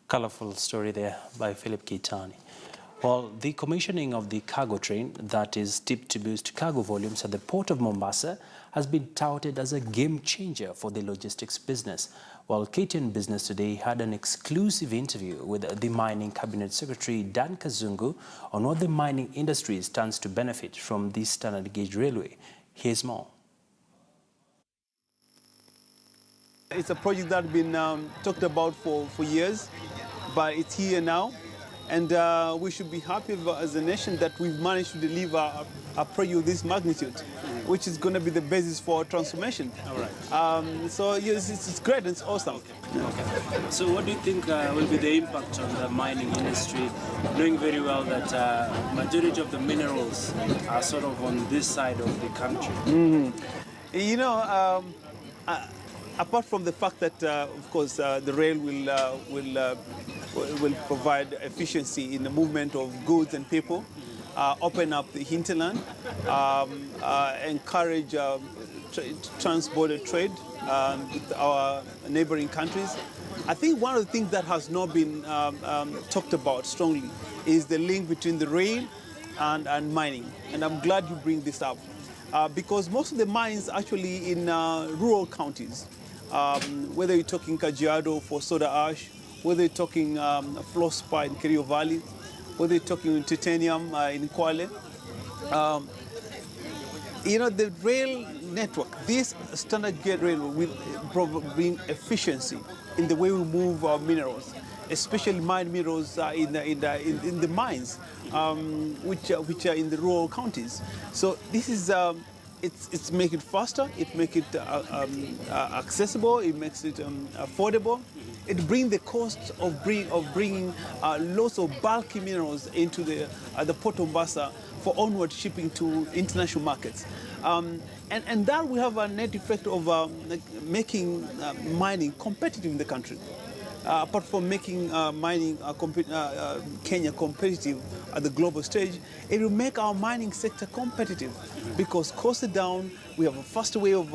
Colorful story there by Philip Kitani. Well, the commissioning of the cargo train that is tipped to boost cargo volumes at the port of Mombasa has been touted as a game changer for the logistics business. While KTN Business Today had an exclusive interview with the Mining Cabinet Secretary Dan Kazungu on what the mining industry stands to benefit from this standard gauge railway. Here's more. It's a project that's been talked about for years, but it's here now. And we should be happy as a nation that we've managed to deliver a project of this magnitude, which is going to be the basis for transformation. All right. So yes, it's great and it's awesome. Okay. So what do you think will be the impact on the mining industry, knowing very well that majority of the minerals are sort of on this side of the country? You know, apart from the fact that, of course, the rail will provide efficiency in the movement of goods and people, open up the hinterland, encourage trans-border trade with our neighboring countries. I think one of the things that has not been talked about strongly is the link between the rail and mining. And I'm glad you bring this up because most of the mines actually in rural counties, whether you're talking Kajiado for soda ash, whether you're talking fluorspar in Kerio Valley, whether you're talking titanium in Kwale. You know, the rail network, this standard gauge railway will bring efficiency in the way we move our minerals, especially mine minerals in the mines, which are in the rural counties. So this is it's make it faster, it make it accessible, it makes it affordable. It brings the cost of bringing lots of bulky minerals into the port of Mombasa for onward shipping to international markets. And that will have a net effect of making mining competitive in the country. Apart from making Kenya competitive at the global stage, it will make our mining sector competitive because costs are down. We have a faster way of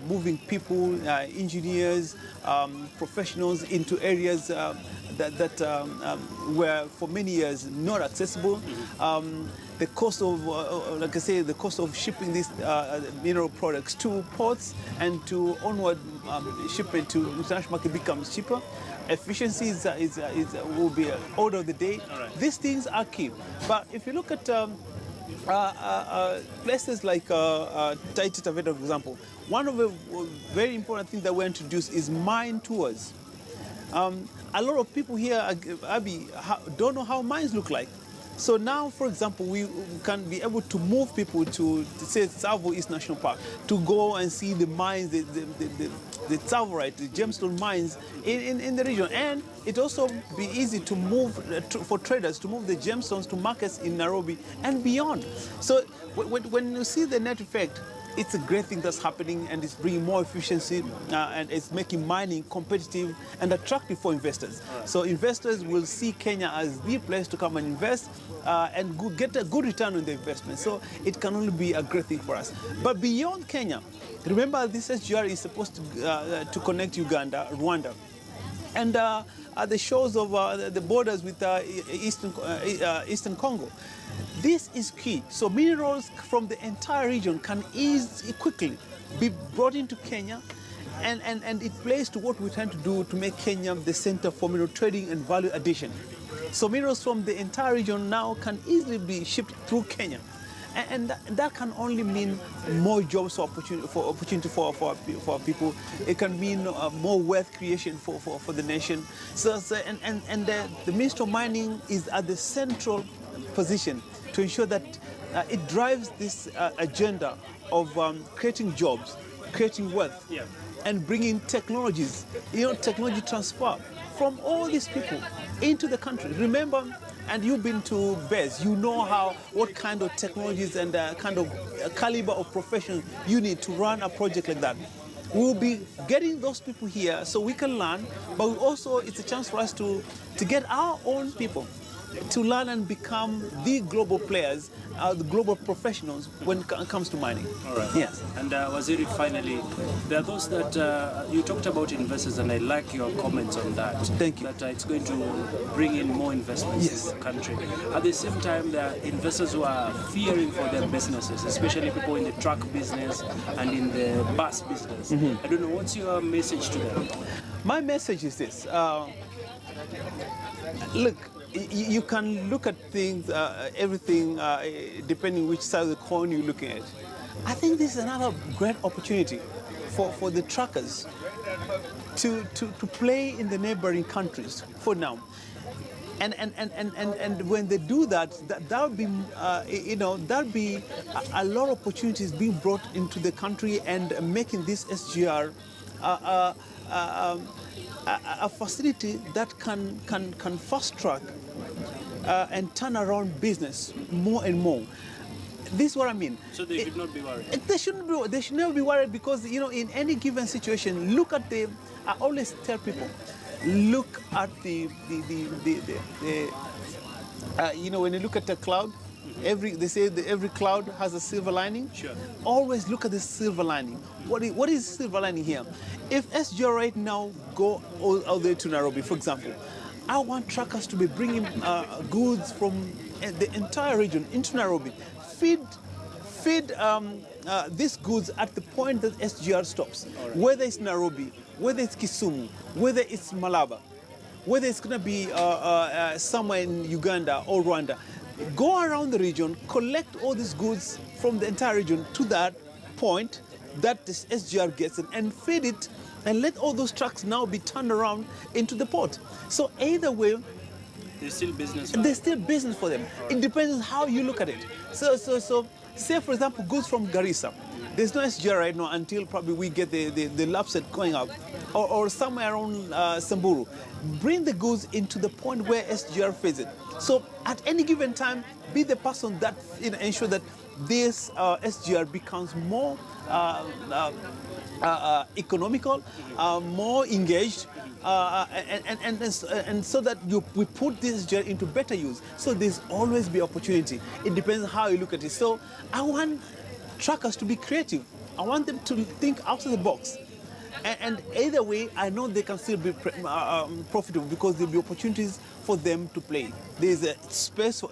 moving people, engineers, professionals into areas that were for many years not accessible. The cost of, like I say, the cost of shipping these mineral products to ports and to onward shipment to international market becomes cheaper. Efficiency will be order of the day. Right. These things are key. But if you look at places like touted, for example, one of the very important things that we introduced is mine tours. A lot of people here, Abby, don't know how mines look like. So now, for example, we can be able to move people to say, Tsavo East National Park, to go and see the mines, the Tsavorite, the gemstone mines in the region. And it also be easy to move, for traders to move the gemstones to markets in Nairobi and beyond. So when you see the net effect, it's a great thing that's happening and it's bringing more efficiency and it's making mining competitive and attractive for investors. Right. So investors will see Kenya as the place to come and invest and get a good return on the investment. So it can only be a great thing for us. But beyond Kenya, remember this SGR is supposed to connect Uganda, Rwanda. And at the shores of the borders with Eastern Congo. This is key. So minerals from the entire region can quickly be brought into Kenya, and it plays to what we're trying to do to make Kenya the center for mineral trading and value addition. So minerals from the entire region now can easily be shipped through Kenya. And that can only mean more jobs opportunity for our people. It can mean more wealth creation for the nation. So the Ministry of Mining is at the central position to ensure that it drives this agenda of creating jobs, creating wealth, yeah, and bringing technologies, technology transfer from all these people into the country. Remember, and you've been to BES, you know what kind of technologies and kind of caliber of profession you need to run a project like that. We'll be getting those people here so we can learn, but also it's a chance for us to get our own people to learn and become the global players, the global professionals when it comes to mining. All right. Yes. And Waziri, finally, there are those that you talked about investors, and I like your comments on that. Thank you. That it's going to bring in more investments Yes. in the country. At the same time, there are investors who are fearing for their businesses, especially people in the truck business and in the bus business. I don't know, what's your message to them? My message is this. Look, you can look at things, everything, depending which side of the coin you're looking at. I think this is another great opportunity for the truckers to play in the neighboring countries for now. And when they do that, that'll be, that'll be a lot of opportunities being brought into the country and making this SGR a facility that can fast track and turn around business more and more. This is what I mean. So they should not be worried. They shouldn't be. They should never be worried because in any given situation, look at the. I always tell people, look at the when you look at the cloud, they say that every cloud has a silver lining. Sure. Always look at the silver lining. What is silver lining here? If SGR right now go all the way to Nairobi, for example, I want truckers to be bringing goods from the entire region into Nairobi. Feed these goods at the point that SGR stops, right. Whether it's Nairobi, whether it's Kisumu, whether it's Malaba, whether it's going to be somewhere in Uganda or Rwanda. Go around the region, collect all these goods from the entire region to that point that this SGR gets in, and feed it, and let all those trucks now be turned around into the port. So either way, there's still business. There's still business for them. Right. It depends on how you look at it. So say for example, goods from Garissa. There's no SGR right now until probably we get the lapset going up, or somewhere around Samburu. Bring the goods into the point where SGR feeds it. So at any given time, be the person that ensure that this SGR becomes more economical, more engaged, and so that we put this SGR into better use. So there's always be opportunity. It depends how you look at it. So I want truckers to be creative. I want them to think outside the box. And either way, I know they can still be profitable because there'll be opportunities for them to play. There's a space for